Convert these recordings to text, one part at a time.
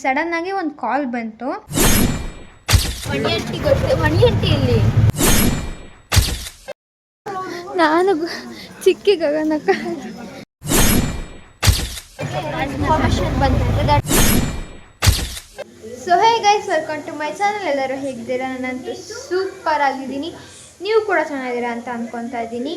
Sudden ಆಗಿ ಒಂದು ಕಾಲ್ ಬಂತು. ಮಣಿಯಂಟಿ ಗೊತ್ತೆ, ಮಣಿಯಂಟಿ ಇಲ್ಲಿ ನಾನು ಚಿಕ್ಕಿ ಗಗನಕ್ಕ so hey guys, welcome to my channel. ಎಲ್ಲರೂ ಹೇಗಿದ್ದೀರಾ? ನಾನಂತೂ ಸೂಪರ್ ಆಗಿದ್ದೀನಿ, ನೀವು ಕೂಡ ಚೆನ್ನಾಗಿದ್ದೀರಾ ಅಂತ ಅಂದ್ಕೊತಾ ಇದ್ದೀನಿ.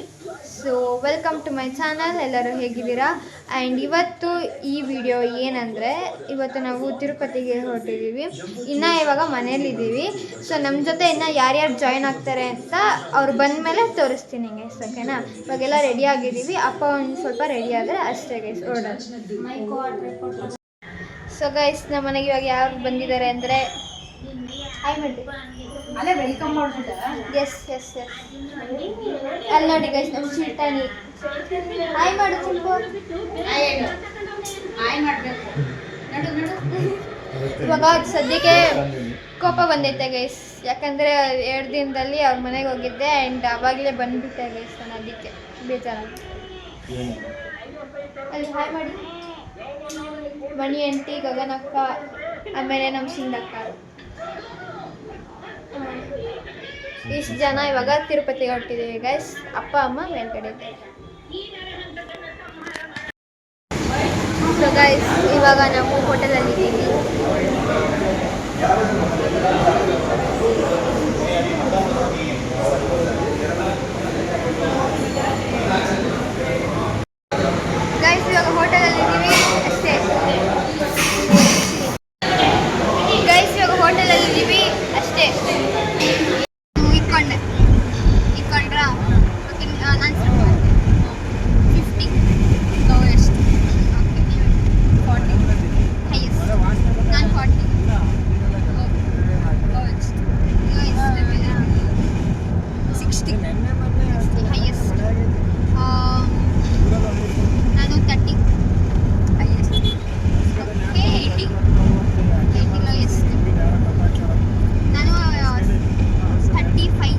So welcome to my channel. ಎಲ್ಲರೂ ಹೇಗಿದ್ದೀರಾ? ಆ್ಯಂಡ್ ಇವತ್ತು ಈ ವಿಡಿಯೋ ಏನಂದರೆ, ಇವತ್ತು ನಾವು ತಿರುಪತಿಗೆ ಹೊರಟಿದ್ದೀವಿ. ಇನ್ನು ಇವಾಗ ಮನೇಲಿದ್ದೀವಿ. ಸೊ ನಮ್ಮ ಜೊತೆ ಇನ್ನು ಯಾರ್ಯಾರು ಜಾಯ್ನ್ ಆಗ್ತಾರೆ ಅಂತ ಅವ್ರು ಬಂದ ಮೇಲೆ ತೋರಿಸ್ತೀನಿ ಗೈಸ್, ಓಕೆನಾ? ಇವಾಗೆಲ್ಲ ರೆಡಿ ಆಗಿದ್ದೀವಿ. ಅಪ್ಪ ಒಂದು ಸ್ವಲ್ಪ ರೆಡಿ ಆದರೆ ಅಷ್ಟೇ ಗೈಸ್, ಓಡೋದು. ಸೊ ಗೈಸ್, ನಮ್ಮ ಮನೆಗೆ ಇವಾಗ ಯಾರು ಬಂದಿದ್ದಾರೆ ಅಂದರೆ, ಹಾಯ್ ಮಾಡಿ ಅಲ್ಲೇ ವೆಲ್ಕಮ್ ಮಾಡ್ಬಿಟ್ಟ. ಎಸ್ ಎಸ್ ಎಸ್, ಅಲ್ಲಿ ನೋಡಿ ಗೈಸ್ ನಮ್ಮ ಚಿಲ್ತಾನಿ. ಹಾಯ್ ಮಾಡು ಚಿಲ್ಪು. ಹಾಯ್ ಮಾಡಬೇಕು. ಇವಾಗ ಸದ್ಯಕ್ಕೆ ಕೋಪ ಬಂದೈತೆ ಗೈಸ್, ಯಾಕಂದರೆ 2 ದಿನದಲ್ಲಿ ಅವ್ರ ಮನೆಗೆ ಹೋಗಿದ್ದೆ ಆ್ಯಂಡ್ ಆವಾಗಲೇ ಬಂದುಬಿಟ್ಟೆ ಗೈಸ್. ನಾನು ಅದಕ್ಕೆ ಬೇಜಾರಾಗಿ ಅಲ್ಲಿ ಹಾಯ್ ಮಾಡಿ. ಮಣಿ ಆಂಟಿ, ಗಗನಕ್ಕ, ಆಮೇಲೆ ನಮ್ಮ ಸಿಂಧಕ್ಕ, ಇಷ್ಟು ಜನ ಇವಾಗ ತಿರುಪತಿಗೆ ಹೊರಟಿದ್ದೀವಿ ಗೈಸ್. ಅಪ್ಪ ಅಮ್ಮ ಮೇಲ್ಗಡೆ ಇದ್ದಾರೆ. ಸೊ ಗೈಸ್, ಇವಾಗ ನಾವು ಹೋಟೆಲಲ್ಲಿದ್ದೀವಿ. ಗೈಸ್, ಇವಾಗ ಹೋಟೆಲಲ್ಲಿದ್ದೀವಿ ಅಷ್ಟೇ. ಗೈಸ್, ಇವಾಗ ಹೋಟೆಲಲ್ಲಿದ್ದೀವಿ ಅಷ್ಟೇ. ಇಕ್ಕೊಂಡ್ರ ನಾನು 50 ಲೋಯೆಸ್ಟ್, ಓಕೆ 40 ಹೈಯೆಸ್ಟ್, ನಾನು 40 ಲೋಯೆಸ್ಟ್, 60 ಹೈಯೆಸ್ಟ್, ನಾನು 30 ಹೈಯೆಸ್ಟ್, ಓಕೆ 80 ಲೋಯೆಸ್ಟ್, ನಾನು 35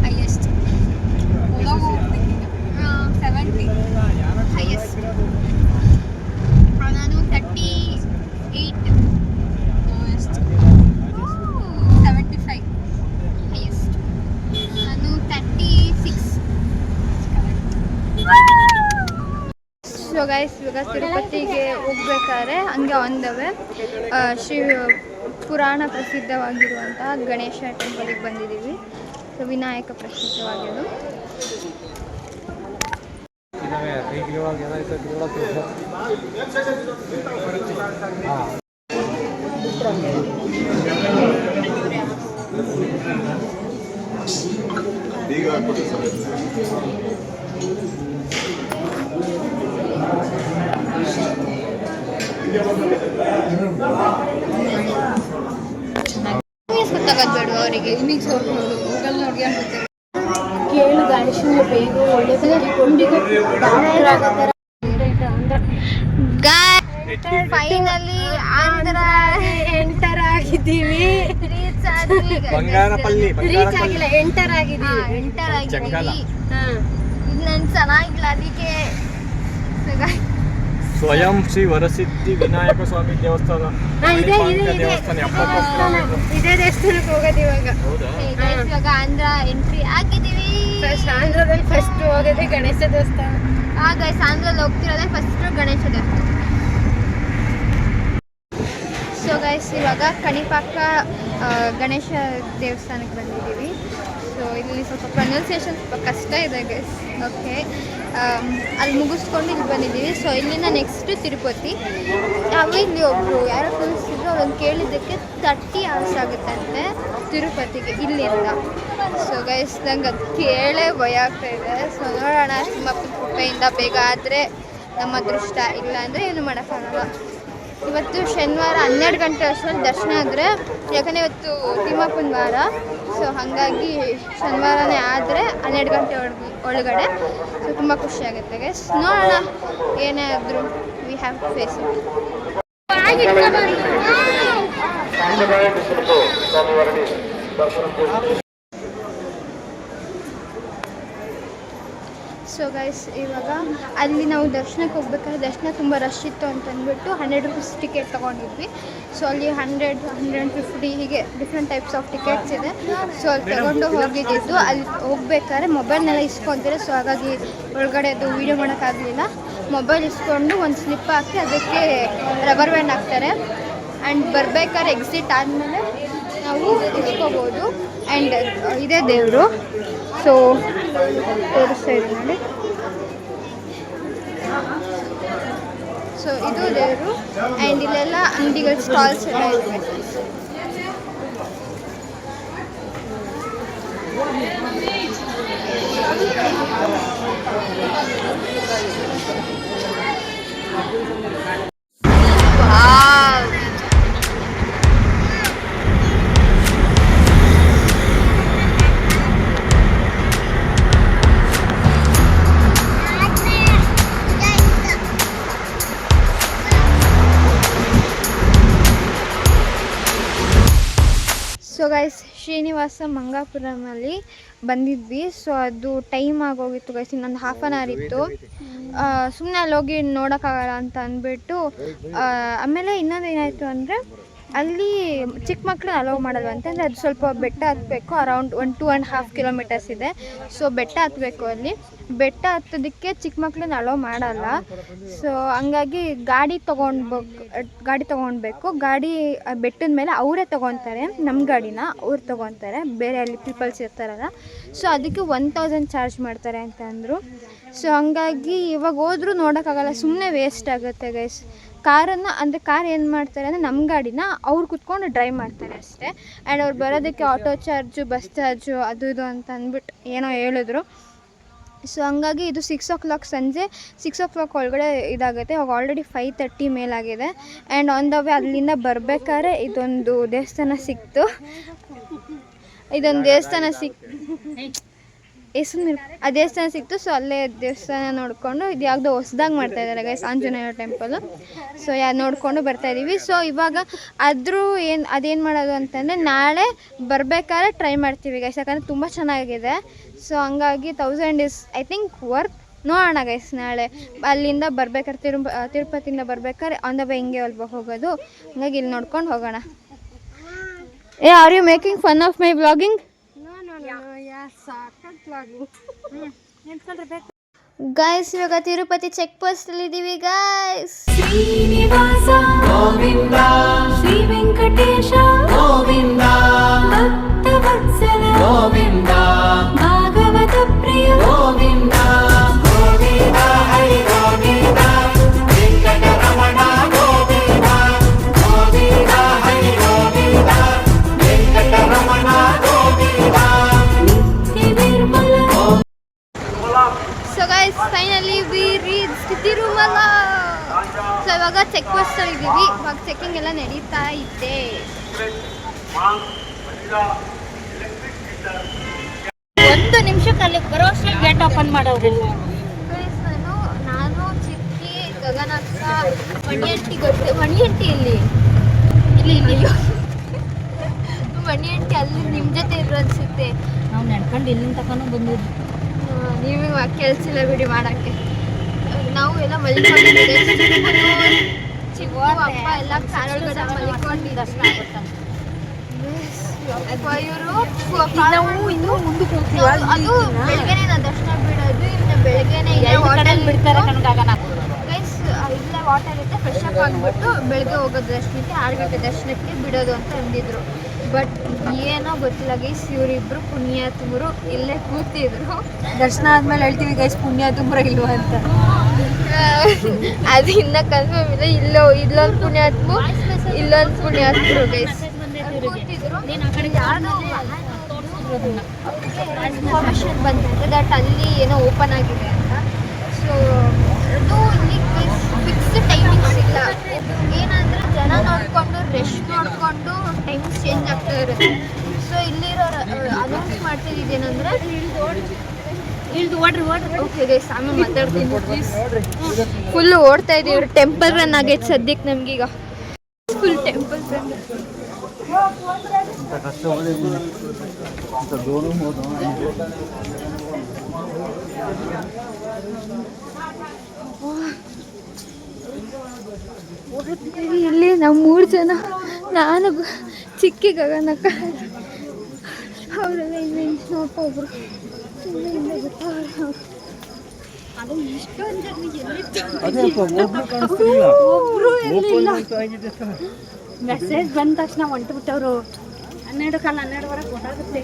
ಹೈಯೆಸ್ಟ್, 70 ಹೈಯೆಸ್ಟ್, ನಾನು 38 ಲೋಯೆಸ್ಟ್, 75 ಹೈಯೆಸ್ಟ್, ನಾನು 36. ಸೊ ಗೈಸ್, ಇವಾಗ ತಿರುಪತಿಗೆ ಹೋಗ್ಬೇಕಾದ್ರೆ ಹಂಗೆ ಆನ್ ದ ವೇ ಶ್ರೀ ಪುರಾಣ ಪ್ರಸಿದ್ಧವಾಗಿರುವಂತಹ ಗಣೇಶ ಟೆಂಪಲಿಗೆ ಬಂದಿದ್ದೀವಿ. ಸೊ ವಿನಾಯಕ ಪ್ರಸಿದ್ಧವಾಗಿದ್ದು. ಗೊತ್ತಾಗದ್ಬೇಡ ಅವರಿಗೆ, ಇಮಿಕ್ಸ್ ಗೂಗಲ್ ನೋಡಿ ಕೇಳು ಗಣೇಶನ ಬೇಗ ಒಳ್ಳೆ ಫೈನಲಿ ಆಂಧ್ರ ಎಂಟರ್ ಆಗಿದ್ದೀವಿ. ರೀಚ್ ಆಗಿಲ್ಲ, ಎಂಟರ್ ಆಗಿದ್ದೀವಿ. ಇದು ನನ್ ಚೆನ್ನಾಗಿಲ್ಲ, ಅದಕ್ಕೆ ಸ್ವಯಂ ಶ್ರೀ ವರಸಿದ್ಧಿ ವಿನಾಯಕ ಸ್ವಾಮಿ ದೇವಸ್ಥಾನ. ಇದೇ ದೇವಸ್ಥಾನಕ್ಕೆ ಹೋಗೋದು ಇವಾಗ. ಇವಾಗ ಆಂಧ್ರ ಎಂಟ್ರಿ ಆಗಿದ್ದೀವಿ. ಆಂಧ್ರದಲ್ಲಿ ಫಸ್ಟ್ ಹೋಗೋದೇ ಗಣೇಶ ದೇವಸ್ಥಾನ. ಗೈಸ್, ಆಂಧ್ರದಲ್ಲಿ ಹೋಗ್ತಿರೋದೇ ಫಸ್ಟ್ ಗಣೇಶ ದೇವಸ್ಥಾನ. ಸೊ ಗೈಸ್, ಇವಾಗ ಕಣಿಪಾಕ ಗಣೇಶ ದೇವಸ್ಥಾನಕ್ಕೆ ಬಂದಿದ್ದೀವಿ. ಸೊ ಇಲ್ಲಿ ಸ್ವಲ್ಪ ಪ್ರೊನೌನ್ಸಿಯೇಷನ್ ಸ್ವಲ್ಪ ಕಷ್ಟ ಇದೆ ಗೈಸ್, ಓಕೆ. ಅಲ್ಲಿ ಮುಗಿಸ್ಕೊಂಡು ಇಲ್ಲಿ ಬಂದಿದ್ದೀವಿ. ಸೊ ಇಲ್ಲಿಂದ ನೆಕ್ಸ್ಟ್ ತಿರುಪತಿ. ನಾವು ಇಲ್ಲಿ ಒಬ್ಬರು ಯಾರೋ ತಿಳಿಸಿದ್ರು, ಅದನ್ನು ಕೇಳಿದ್ದಕ್ಕೆ 30 hours ಆಗುತ್ತಂತೆ ತಿರುಪತಿಗೆ ಇಲ್ಲಿಂದ. ಸೊ ಗೈಸ್, ನಂಗೆ ಅದು ಕೇಳೇ ಭಯ ಆಗ್ತಾ ಇದೆ. ಸೊ ನೋಡೋಣ, ತಿಮ್ಮಪ್ಪನ ಕೃಪೆಯಿಂದ ಬೇಗ ಆದರೆ ನಮ್ಮ ಅದೃಷ್ಟ, ಇಲ್ಲ ಅಂದರೆ ಏನು ಮಾಡೋಕ್ಕಾಗಲ್ಲ. ಇವತ್ತು ಶನಿವಾರ 12 ಗಂಟೆ ಅಷ್ಟರಲ್ಲಿ ದರ್ಶನ ಆದರೆ, ಯಾಕಂದರೆ ಇವತ್ತು ತಿಮ್ಮಪ್ಪನ ವಾರ. ಸೊ ಹಾಗಾಗಿ ಶನಿವಾರನೇ ಆದರೆ 12 ಗಂಟೆ ಒಳಗಡೆ. ಸೊ ತುಂಬ ಖುಷಿಯಾಗುತ್ತೆ ಗೈಸ್. ನೋಡೋಣ, ಏನೇ ಆದರೂ we have to face it. So guys ಇವಾಗ ಅಲ್ಲಿ ನಾವು ದರ್ಶನಕ್ಕೆ ಹೋಗ್ಬೇಕಾದ್ರೆ ದರ್ಶನ ತುಂಬ ರಶ್ ಇತ್ತು ಅಂತ ಅಂದ್ಬಿಟ್ಟು 100 ರೂಪೀಸ್ ಟಿಕೆಟ್ ತೊಗೊಂಡಿದ್ವಿ. ಸೊ ಅಲ್ಲಿ 100, 150 ಹೀಗೆ ಡಿಫ್ರೆಂಟ್ ಟೈಪ್ಸ್ ಆಫ್ ಟಿಕೆಟ್ಸ್ ಇದೆ. ಸೊ ಅಲ್ಲಿ ತಗೊಂಡು ಹೋಗಿದ್ದು ಅಲ್ಲಿ ಹೋಗ್ಬೇಕಾದ್ರೆ ಮೊಬೈಲ್ನೆಲ್ಲ ಇಸ್ಕೊತಾರೆ. ಸೊ ಹಾಗಾಗಿ ಒಳಗಡೆ ಅದು ವೀಡಿಯೋ ಮಾಡೋಕ್ಕಾಗಲಿಲ್ಲ. ಮೊಬೈಲ್ ಇಸ್ಕೊಂಡು ಒಂದು ಸ್ಲಿಪ್ ಹಾಕಿ ಅದಕ್ಕೆ ರಬ್ಬರ್ ಬ್ಯಾಂಡ್ ಹಾಕ್ತಾರೆ. ಆ್ಯಂಡ್ ಬರಬೇಕಾದ್ರೆ ಎಕ್ಸಿಟ್ ಆದಮೇಲೆ ನಾವು ಇಸ್ಕೋಬೋದು. ಆ್ಯಂಡ್ ಇದೇ ದೇವರು. ಸೊ ತೋರಿಸ್ತಾ ಇದೆ ನೋಡಿ. ಸೊ ಇದು ದೇವರು. ಆ್ಯಂಡ್ ಇಲ್ಲೆಲ್ಲ ಅಂಗಡಿಗಳ ಸ್ಟಾಲ್ಸ್ ಎಲ್ಲ ಇದೆ. ಸೊ ಗೈಸ್ ಶ್ರೀನಿವಾಸ ಮಂಗಾಪುರಮಲ್ಲಿ ಬಂದಿದ್ವಿ. ಸೊ ಅದು ಟೈಮ್ ಆಗೋಗಿತ್ತು ಗೈಸ್, ಇನ್ನೊಂದು ಹಾಫ್ ಆನ್ ಅವರ್ ಇತ್ತು. ಸುಮ್ಮನೆ ಅಲ್ಲಿ ಹೋಗಿ ನೋಡೋಕ್ಕಾಗಲ್ಲ ಅಂತ ಅಂದ್ಬಿಟ್ಟು ಆಮೇಲೆ ಇನ್ನೊಂದು ಏನಾಯಿತು ಅಂದರೆ ಅಲ್ಲಿ ಚಿಕ್ಕ ಮಕ್ಕಳು ಅಲೋ ಮಾಡಲ್ವಂತೆ. ಅಂದರೆ ಅದು ಸ್ವಲ್ಪ ಬೆಟ್ಟ ಹತ್ತಬೇಕು, ಅರೌಂಡ್ 1-2.5 ಕಿಲೋಮೀಟರ್ಸ್ ಇದೆ. ಸೊ ಬೆಟ್ಟ ಹತ್ತಬೇಕು. ಅಲ್ಲಿ ಬೆಟ್ಟ ಹತ್ತೋದಕ್ಕೆ ಚಿಕ್ಕ ಮಕ್ಕಳನ್ನ ಅಲೋ ಮಾಡಲ್ಲ. ಸೊ ಹಂಗಾಗಿ ಗಾಡಿ ತೊಗೊಳ್ಬೇಕು. ಗಾಡಿ ಬೆಟ್ಟದ ಮೇಲೆ ಅವರೇ ತೊಗೊತಾರೆ, ನಮ್ಮ ಗಾಡಿನ ಅವ್ರು ತೊಗೊತಾರೆ, ಬೇರೆ ಅಲ್ಲಿ ಪೀಪಲ್ಸ್ ಇರ್ತಾರಲ್ಲ. ಸೊ ಅದಕ್ಕೆ 1000 ಚಾರ್ಜ್ ಮಾಡ್ತಾರೆ ಅಂತ ಅಂದರು. ಸೊ ಹಂಗಾಗಿ ಇವಾಗ ಹೋದ್ರೂ ನೋಡೋಕ್ಕಾಗಲ್ಲ, ಸುಮ್ಮನೆ ವೇಸ್ಟ್ ಆಗುತ್ತೆ ಗೈಸ್. ಕಾರನ್ನು ಅಂದರೆ ಕಾರ್ ಏನು ಮಾಡ್ತಾರೆ ಅಂದರೆ ನಮ್ಮ ಗಾಡಿನ ಅವ್ರು ಕುತ್ಕೊಂಡು ಡ್ರೈವ್ ಮಾಡ್ತಾರೆ ಅಷ್ಟೇ. ಆ್ಯಂಡ್ ಅವ್ರು ಬರೋದಕ್ಕೆ ಆಟೋ ಚಾರ್ಜು, ಬಸ್ ಚಾರ್ಜು ಅದು ಇದು ಅಂತ ಅಂದ್ಬಿಟ್ಟು ಏನೋ ಹೇಳಿದ್ರು. ಸೊ ಹಂಗಾಗಿ ಇದು 6 o'clock ಸಂಜೆ 6 o'clock ಒಳಗಡೆ ಇದಾಗುತ್ತೆ. ಇವಾಗ ಆಲ್ರೆಡಿ 5:30 ಮೇಲಾಗಿದೆ. ಆ್ಯಂಡ್ ಆನ್ ದ ವೇ ಅಲ್ಲಿಂದ ಬರಬೇಕಾದ್ರೆ ಇದೊಂದು ದೇವಸ್ಥಾನ ಸಿಕ್ತು. ಆ ದೇವಸ್ಥಾನ ಸಿಕ್ತು. ಸೊ ಅಲ್ಲೇ ದೇವಸ್ಥಾನ ನೋಡಿಕೊಂಡು ಇದು ಯಾವುದೋ ಹೊಸದಾಗಿ ಮಾಡ್ತಾಯಿದ್ದಾರೆ ಗೈಸ್, ಆಂಜನೇಯ ಟೆಂಪಲು. ಸೊ ನೋಡಿಕೊಂಡು ಬರ್ತಾಯಿದ್ದೀವಿ. ಸೊ ಇವಾಗ ಅದೇನು ಮಾಡೋದು ಅಂತಂದರೆ ನಾಳೆ ಬರಬೇಕಾದ್ರೆ ಟ್ರೈ ಮಾಡ್ತೀವಿ ಗೈಸ್, ಯಾಕಂದರೆ ತುಂಬ ಚೆನ್ನಾಗಿದೆ. ಸೊ ಹಂಗಾಗಿ 1000 ಇಸ್ ಐ ಥಿಂಕ್ ವರ್ತ್. ನೋಡೋಣ ಗೈಸ್ ನಾಳೆ ಅಲ್ಲಿಂದ ಬರ್ಬೇಕಾದ್ರೆ ತಿರುಪತಿಯಿಂದ ಬರ್ಬೇಕಾದ್ರೆ ಆನ್ ದ ವೇ ಹಿಂಗೆ ಅಲ್ವಾ ಹೋಗೋದು. ಹಂಗಾಗಿ ಇಲ್ಲಿ ನೋಡ್ಕೊಂಡು ಹೋಗೋಣ. Are you making fun of my vlogging? Guys ಇವಾಗ ತಿರುಪತಿ ಚೆಕ್ ಪೋಸ್ಟ್ ಅಲ್ಲಿ ಇದೀವಿ ಗೈಸ್. ಶ್ರೀನಿವಾಸ ಗೋವಿಂದ, ಶ್ರೀ ವೆಂಕಟೇಶ ಗೋವಿಂದ, ಭಕ್ತ ವತ್ಸಲ ಗೋವಿಂದ, ಭಾಗವತ ಪ್ರಿಯ ಗೋವಿಂದ, ಗೋವಿಂದ ಹರಿ ಗೋವಿಂದ, ವೆಂಕಟರಮಣ ಗೋವಿಂದ, ಗೋವಿಂದ ಹರಿ ಗೋವಿಂದ, ವೆಂಕಟರಮಣ ಗೋವಿಂದ, ನಿತ್ಯ ನಿರ್ಮಲ. So guys finally we reached Tirumala. So ಇವಾಗ ಚೆಕ್ ಪೋಸ್ಟ್ ಅಲ್ಲಿ ಇದ್ದೀವಿ. ಇವಾಗ ಚೆಕಿಂಗ್ ಎಲ್ಲ ನಡೀತಾ ಇದೆ. ಒಂದು ನಿಮಿಷಕ್ಕೆ ಬರೋ ಅಷ್ಟರಲ್ಲಿ ಗೇಟ್ ಓಪನ್ ಮಾಡೋರು. ನಾನು ಚಿಕ್ಕಿ, ಗಗನಕ್ಕ, ಮಣಿಯಂಟಿ ಗೊತ್ತು. ಮಣಿಯಂಟಿ ಇಲ್ಲಿ ಮಣಿಯಂಟಿ ಅಲ್ಲಿ ನಿಮ್ಮ ಜೊತೆ ಇರೋ ಅನ್ಸುತ್ತೆ. ನಾವು ನಡ್ಕೊಂಡು ಇಲ್ಲಿಂದ ತಗೊಂಡು ಬಂದಿದ್ವಿ. ನೀವು ಕೆಲಸಿಲ್ಲ ಬಿಡಿ ಮಾಡೋಕ್ಕೆ. ನಾವು ಎಲ್ಲ ಮಲ್ಕೊಂಡಿದ್ದೀವಿ. ಚಿಕ್ಕು ಅಪ್ಪ ಎಲ್ಲ ಕಾರೊಳಗಡೆ ಮಲ್ಕೊಂಡಿದ್ದಾರೆ. ಇನ್ನೂ ಮುಂದಕ್ಕೆ ಹೋಗ್ತೀವಿ. ಅದು ಬೆಳಗ್ಗೆನೆ ನಾವು ದರ್ಶನ ಬಿಡೋದು. ಇನ್ನು ಬೆಳಗ್ಗೆನೆ ಬಿಡ್ತಾರೆ ಕನಗಾಗನ ಗೈಸ್. ಇಲ್ಲೇ ವಾಟರ್ ಇರುತ್ತೆ, ಫ್ರೆಶ್ ಅಪ್ ಆಗಿಬಿಟ್ಟು ಬೆಳಗ್ಗೆ ಹೋಗೋದು ದರ್ಶನಕ್ಕೆ 6 ಗಂಟೆ ದರ್ಶನಕ್ಕೆ ಬಿಡೋದು ಅಂತ ಅಂದಿದ್ರು. ಬಟ್ ಏನೋ ಗೊತ್ತಿಲ್ಲ ಗೈಸ್, ಇವರಿಬ್ರು ಪುಣ್ಯಾತ್ಮರು ಇಲ್ಲೇ ಕೂತಿದ್ರು. ದರ್ಶನ ಆದ್ಮೇಲೆ ಹೇಳ್ತೀವಿ ಗೈಸ್ ಪುಣ್ಯಾತ್ಮರ ಇಲ್ವಾ ಅಂತ. ಅದು ಇನ್ನ ಕನ್ಫರ್ಮ್ ಇಲ್ಲ. ಇಲ್ಲೊಂದು ಪುಣ್ಯಾತ್ಮ, ಇಲ್ಲೊಂದು ಪುಣ್ಯಾತ್ಮರು ಗೈಸ್ ಕೂತಿದ್ರು. ಇನ್ಫಾರ್ಮೇಶನ್ ಬಂದಿರುತ್ತೆ ದಟ್ ಅಲ್ಲಿ ಏನೋ ಓಪನ್ ಆಗಿದೆ ಅಂತ. ಸೊ ಅದು ಇಲ್ಲಿ ಫಿಕ್ಸ್ಡ್ ಟೈಮಿಂಗ್ಸ್ ಇಲ್ಲ. ಏನಂದರೆ ಜನ ನೋಡಿಕೊಂಡು ರೆಸ್ಟ್ ನೋಡಿಕೊಂಡು ಟೈಮಿಂಗ್ಸ್ ಚೇಂಜ್ ಆಗ್ತಾ ಇರುತ್ತೆ. ಸೊ ಇಲ್ಲಿರೋ ಅನೌನ್ಸ್ ಮಾಡ್ತಿದ್ದೇನೆಂದರೆ ಓಕೆ ಗೈಸ್, ಆಮೇಲೆ ಮಾತಾಡ್ತೀನಿ ಪ್ಲೀಸ್. ಫುಲ್ಲು ಓಡ್ತಾ ಇದ್ದೀವಿ. ಟೆಂಪಲ್ ರನ್ ಆಗೈತೆ ಸದ್ಯಕ್ಕೆ ನಮಗೀಗ. Full temple run. ಇಲ್ಲಿ ನಾವು 3 ಜನ, ನಾನು ಚಿಕ್ಕಿ ಗಗನಕ್ಕ, ಅವರೆಲ್ಲ ಹಿಂದೆ ನೋಡ್ತಾ ಇದ್ರು. ಹಿಂದೆ ಗೊತ್ತಾಗ ಅದು ಇಷ್ಟೊಂದು ಮೆಸೇಜ್ ಬಂದ ತಕ್ಷಣ ಹೊಂಟ್ಬಿಟ್ಟವ್ರು. 12:40 ಗೊತ್ತಾಗುತ್ತೆ.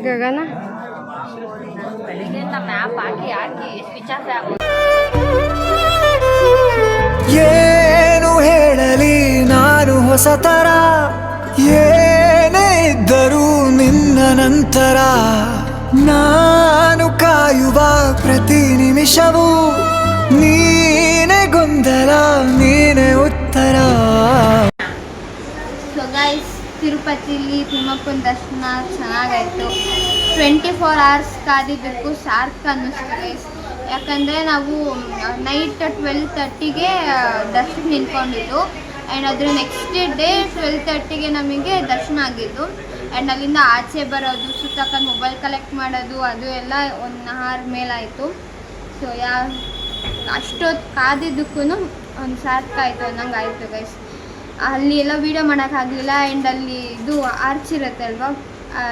ಗಗನ ಏನು ಹೇಳಲಿ ನಾನು ಹೊಸತರ, ಏನೇ ಇದ್ದರೂ ನಿನ್ನ ನಂತರ ನಾನು ಕಾಯುವ ಪ್ರತಿ ನಿಮಿಷವೂ ನೀನೇ ಗೊಂದಲ, ನೀನೇ ಉತ್ತರ. ಸೊ ಗೈಸ್, ತಿರುಪತಿಲಿ ತಿಮ್ಮಪ್ಪನ ದರ್ಶನ ಚೆನ್ನಾಗಾಯಿತು. 24 hours ಕಾದಿದ್ದಕ್ಕೂ ಸಾರ್ಥಕ ಅನ್ನಿಸ್ತು ಗೈಸ್. ಯಾಕಂದರೆ ನಾವು ನೈಟ್ 12:30ಗೆ ದರ್ಶನ ನಿಂತ್ಕೊಂಡಿದ್ದು, ಆ್ಯಂಡ್ ಅದ್ರ ನೆಕ್ಸ್ಟ್ ಡೇ 12:30ಗೆ ನಮಗೆ ದರ್ಶನ ಆಗಿದ್ದು. ಆ್ಯಂಡ್ ಅಲ್ಲಿಂದ ಆಚೆ ಬರೋದು, ಸುತ್ತಕೊಂಡು ಮೊಬೈಲ್ ಕಲೆಕ್ಟ್ ಮಾಡೋದು, ಅದು ಎಲ್ಲ 1 hour ಮೇಲಾಯಿತು. ಸೊ ಅಷ್ಟೊತ್ತು ಕಾದಿದ್ದಕ್ಕೂ ಒಂದು ಸಾರ್ಥಕ ಆಯಿತು ಅನ್ನಂಗೆ ಆಯಿತು ಗೈಸ್. ಅಲ್ಲಿ ಎಲ್ಲ ವೀಡಿಯೋ ಮಾಡೋಕ್ಕಾಗಲಿಲ್ಲ. ಆ್ಯಂಡ್ ಅಲ್ಲಿ ಇದು ಆರ್ಚ್ ಇರುತ್ತೆ ಅಲ್ವಾ,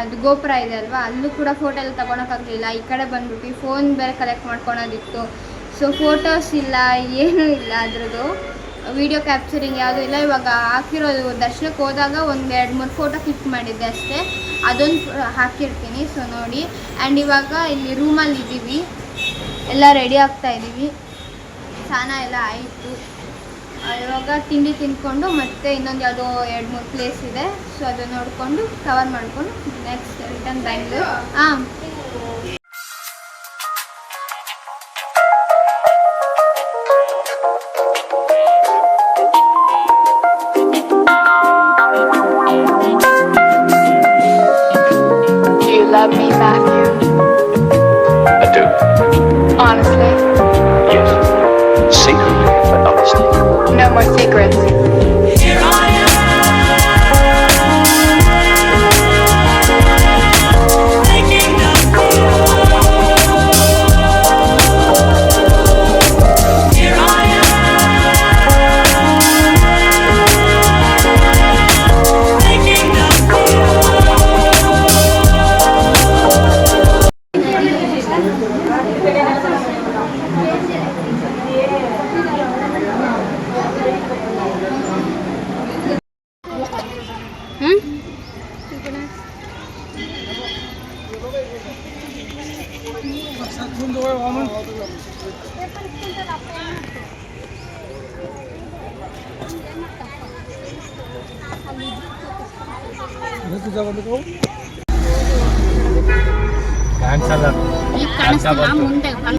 ಅದು ಗೋಪುರ ಇದೆ ಅಲ್ವಾ, ಅಲ್ಲೂ ಕೂಡ ಫೋಟೋ ಎಲ್ಲ ತೊಗೊಳಕ್ಕಾಗಲಿಲ್ಲ. ಈ ಕಡೆ ಬಂದ್ಬಿಟ್ಟು ಫೋನ್ ಬೇರೆ ಕಲೆಕ್ಟ್ ಮಾಡ್ಕೊಳೋದಿತ್ತು. ಸೊ ಫೋಟೋಸ್ ಇಲ್ಲ, ಏನೂ ಇಲ್ಲ, ಅದ್ರದ್ದು ವೀಡಿಯೋ ಕ್ಯಾಪ್ಚರಿಂಗ್ ಯಾವುದೂ ಇಲ್ಲ. ಇವಾಗ ಹಾಕಿರೋದು ದರ್ಶನಕ್ಕೆ ಹೋದಾಗ 1-2-3 ಫೋಟೋ ಕ್ಲಿಕ್ ಮಾಡಿದ್ದೆ ಅಷ್ಟೇ, ಅದೊಂದು ಹಾಕಿರ್ತೀನಿ. ಸೊ ನೋಡಿ. ಆ್ಯಂಡ್ ಇವಾಗ ಇಲ್ಲಿ ರೂಮಲ್ಲಿ ಇದ್ದೀವಿ, ಎಲ್ಲ ರೆಡಿ ಆಗ್ತಾಯಿದ್ದೀವಿ. ಸ್ನಾನ ಎಲ್ಲ ಆಯಿತು. ಇವಾಗ ತಿಂಡಿ ತಿಂದ್ಕೊಂಡು ಮತ್ತೆ ಇನ್ನೊಂದು ಯಾವುದೋ 2-3 ಪ್ಲೇಸ್ ಇದೆ. ಸೊ ಅದು ನೋಡಿಕೊಂಡು ಕವರ್ ಮಾಡಿಕೊಂಡು next return Bangalore. Do you love me, Matthew? I do. Honestly? Yes. Secretly, but honestly. No more secrets.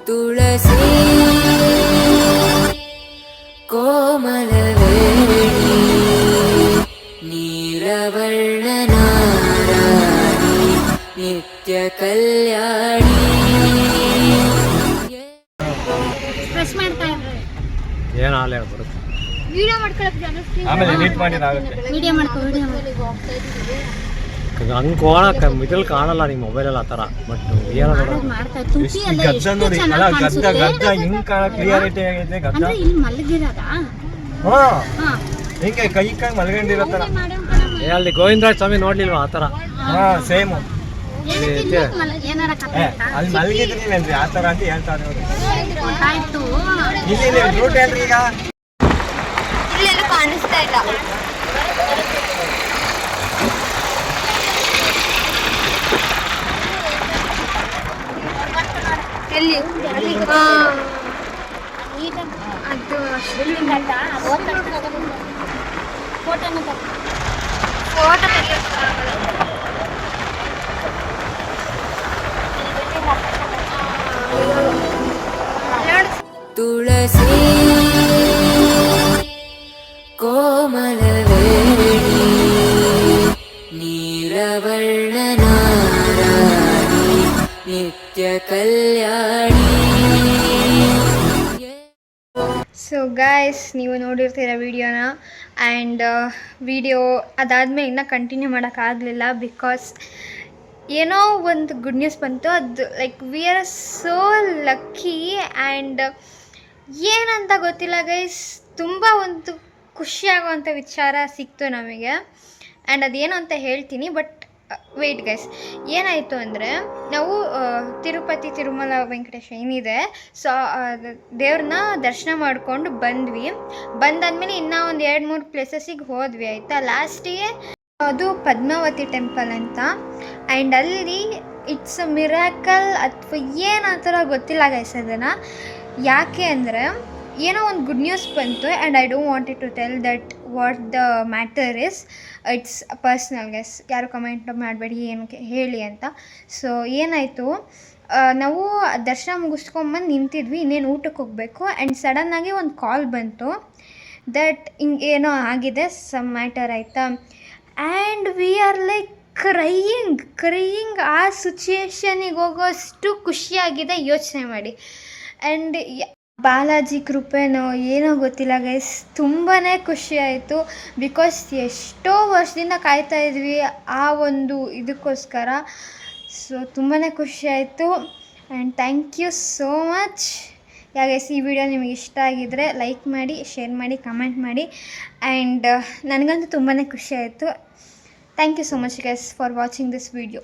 ತುಳಸಿ ಕೋಮಲವೇಣಿ ನೀಲವರ್ಣನಾರಾಣಿ ನಿತ್ಯ ಕಲ್ಯಾಣಿ. ಪ್ರೆಸ್ ಮಾಡ್ತಾ ಇದ್ದಾರೆ. ಏನು ಹಾಲೆ ಬರುತ್ತೆ, ವೀಡಿಯೋ ಮಾಡ್ಕೊಳಕ್ಕೆ ಜನ ಆಮೇಲೆ ಎಡಿಟ್ ಮಾಡಿದಾಗುತ್ತೆ. ವಿಡಿಯೋ ಮಾಡ್ಕೊ. ಹಂಗೆ ಕೋಣಕ್ಕೆ ಇದ್ರಲ್ಲಿ ಕಾಣಲ್ಲ ನಿಮ್ಮ ಮೊಬೈಲಲ್ಲಿ ಆ ಥರ. ಬಟ್ ಗದ್ದ ನೋಡಿ, ಅಲ್ಲ ಗದ್ದ ಹಿಂಗೆ ಕ್ಲಿಯರಿಟಿ ಆಗೈತೆ ಗದ್ದ. ಇಲ್ಲಿ ಮಲಗಿರೋದಾ? ಹಾಂ, ಹಿಂಗೆ ಕೈ ಮಲ್ಕೊಂಡಿರೋ ಥರ. ಅಲ್ಲಿ ಗೋವಿಂದರಾಜ ಸ್ವಾಮಿ ನೋಡ್ಲಿಲ್ವಾ ಆ ಥರ? ಹಾಂ, ಸೇಮು. ಅಲ್ಲಿ ಮಲಗಿದ್ರಿ ಆ ಥರ ಅಂತ ಹೇಳ್ತಾರೆ ಅವರು. ಇಲ್ಲಿ ರೂಟ್ ಹೇಳ್ರಿ. ಈಗ ಇಲ್ಲೆಲ್ಲ ಕಾಣಿಸ್ತಾ ಇಲ್ಲ. ಎಲ್ಲಿ ಅದು ಫೋಟೋನ ಫೋಟೋ ತುಳಸಿ ಕೋಮಲವೇಣಿ ನೀರವರ್ಣನಾರಾಣಿ ನಿತ್ಯ ಕಲ್ಯಾಣಿ. ಸೊ ಗಾಯ್ಸ್, ನೀವು ನೋಡಿರ್ತೀರ ವಿಡಿಯೋನ. ಆ್ಯಂಡ್ ವಿಡಿಯೋ ಅದಾದಮೇಲೆ ಇನ್ನೂ ಕಂಟಿನ್ಯೂ ಮಾಡೋಕ್ಕಾಗಲಿಲ್ಲ ಬಿಕಾಸ್ ಏನೋ ಒಂದು ಗುಡ್ ನ್ಯೂಸ್ ಬಂತು. ಅದು like we are so lucky. And ಏನಂತ ಗೊತ್ತಿಲ್ಲ ಗೈಸ್, ತುಂಬ ಒಂದು ಖುಷಿಯಾಗುವಂಥ ವಿಚಾರ ಸಿಕ್ತು ನಮಗೆ. ಆ್ಯಂಡ್ ಅದೇನು ಅಂತ ಹೇಳ್ತೀನಿ, ಬಟ್ ವೆಯ್ಟ್ ಗೈಸ್. ಏನಾಯಿತು ಅಂದರೆ, ನಾವು ತಿರುಪತಿ ತಿರುಮಲ ವೆಂಕಟೇಶ ಏನಿದೆ, ಸೊ ದೇವ್ರನ್ನ ದರ್ಶನ ಮಾಡಿಕೊಂಡು ಬಂದಾದ್ಮೇಲೆ ಇನ್ನೂ ಒಂದು 2-3 ಪ್ಲೇಸಸ್ಸಿಗೆ ಹೋದ್ವಿ, ಆಯಿತಾ. ಲಾಸ್ಟಿಗೆ ಅದು ಪದ್ಮಾವತಿ ಟೆಂಪಲ್ ಅಂತ. ಆ್ಯಂಡ್ ಅಲ್ಲಿ ಇಟ್ಸ್ ಅ ಮಿರಾಕಲ್ ಅಥವಾ ಏನು ಆ ಥರ ಗೊತ್ತಿಲ್ಲ ಗೈಸ್ ಅದನ್ನು. ಯಾಕೆ ಅಂದರೆ ಏನೋ ಒಂದು ಗುಡ್ ನ್ಯೂಸ್ ಬಂತು. And I don't wanted to tell that what the matter is. It's personal guys, ಯಾರು ಕಮೆಂಟ್ ಮಾಡಬೇಡಿ ಏನಕ್ಕೆ ಹೇಳಿ ಅಂತ. ಸೊ ಏನಾಯಿತು, ನಾವು ದರ್ಶನ ಮುಗಿಸ್ಕೊಂಬಂದು ನಿಂತಿದ್ವಿ, ಇನ್ನೇನು ಊಟಕ್ಕೆ ಹೋಗಬೇಕು. ಆ್ಯಂಡ್ ಸಡನ್ನಾಗಿ ಒಂದು ಕಾಲ್ ಬಂತು ದಟ್ ಹಿಂಗೆ ಏನೋ ಆಗಿದೆ, ಸಮ್ ಮ್ಯಾಟರ್ ಆಯಿತಾ. And we are like crying. ಆ ಸಿಚುಯೇಷನಿಗೆ ಹೋಗೋಷ್ಟು ಖುಷಿಯಾಗಿದೆ, ಯೋಚನೆ ಮಾಡಿ. ಆ್ಯಂಡ್ ಬಾಲಾಜಿ ಕೃಪೆನೋ ಏನೋ ಗೊತ್ತಿಲ್ಲ ಗೈಸ್, ತುಂಬಾ ಖುಷಿ ಆಯಿತು. ಬಿಕಾಸ್ ಎಷ್ಟೋ ವರ್ಷದಿಂದ ಕಾಯ್ತಾ ಇದ್ವಿ ಆ ಒಂದು ಇದಕ್ಕೋಸ್ಕರ. ಸೊ ತುಂಬಾ ಖುಷಿ ಆಯಿತು. And thank you so much. Guys, ಈ ವಿಡಿಯೋ ನಿಮಗೆ ಇಷ್ಟ ಆಗಿದ್ದರೆ ಲೈಕ್ ಮಾಡಿ, ಶೇರ್ ಮಾಡಿ, ಕಮೆಂಟ್ ಮಾಡಿ. ಆ್ಯಂಡ್ ನನಗಂತೂ ತುಂಬಾ ಖುಷಿ ಆಯಿತು. Thank you so much guys for watching this video.